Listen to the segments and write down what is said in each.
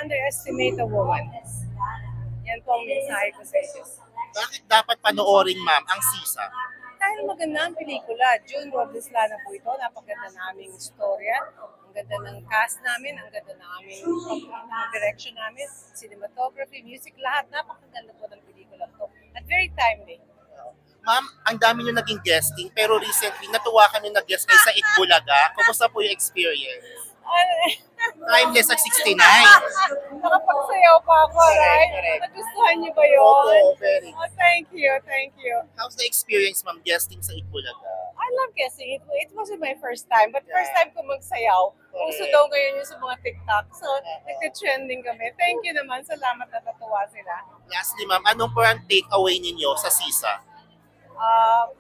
underestimate a woman. Yan po ang mensahe ko sa inyo. Bakit dapat panoorin, ma'am, ang Sisa? Dahil maganda ang pelikula. June Robles Lana po ito. Napaganda naming istorya. Ang ganda ng cast namin. Ang ganda ng aming direction namin. Cinematography, music, lahat. Napakaganda po ng pelikula to. At very timely. Ma'am, ang dami nyo naging guesting, pero recently, natuwa kami nag-guest kayo sa Itbulaga. Kumusta po yung experience? Timeless at 69. Nakapagsayaw pa ako, right? Correct. Nagustuhan niyo ba yun? Opo, very. Oh, thank you, thank you. How's the experience, ma'am, guesting sa Itbulaga? I love guessing. It wasn't my first time, but first time ko magsayaw. Uso daw ngayon yung sa mga TikTok. So, nagka-trending kami. Thank you naman. Salamat na natuwa sila. Lastly, ma'am, anong po ang take-away ninyo sa Sisa?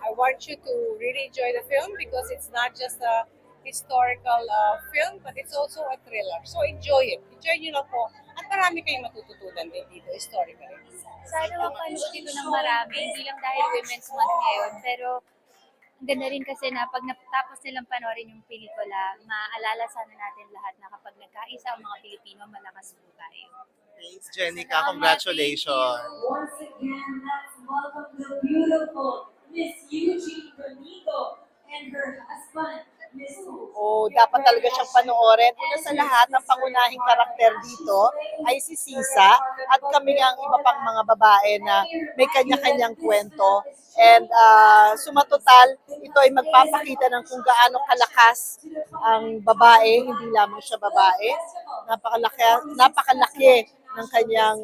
I want you to really enjoy the film because it's not just a historical film, but it's also a thriller. So enjoy it. Enjoy nyo lang po. At marami kayong matututunan din dito historically. Sana mapanood ito ng marami, hindi lang dahil Women's Month ngayon, pero ang ganda rin kasi na pag natapos nilang panoorin yung pelikula, maaalala sana natin lahat na kapag nagkaisa ang mga Pilipino, malakas po tayo. Thanks, Jenica. Congratulations. Once again, let's welcome the beautiful Miss Eugene Bonigo and her husband, Miss Oh, dapat talaga siyang panoorin. Una sa lahat, ang pangunahing karakter dito ay si Sisa at kami ang iba pang mga babae na may kanya-kanyang kwento. And sumatotal, ito ay magpapakita ng kung gaano kalakas ang babae, hindi lamang siya babae. Napakalaki ng kanyang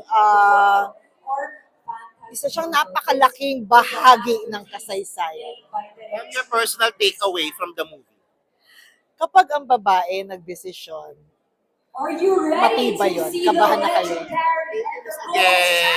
isa siyang napakalaking bahagi ng kasaysayan. What's your personal takeaway from the movie? Kapag ang babae nagdesisyon, Are you ready matibay to yun. see the Kabahan na kayo. legendary Yes.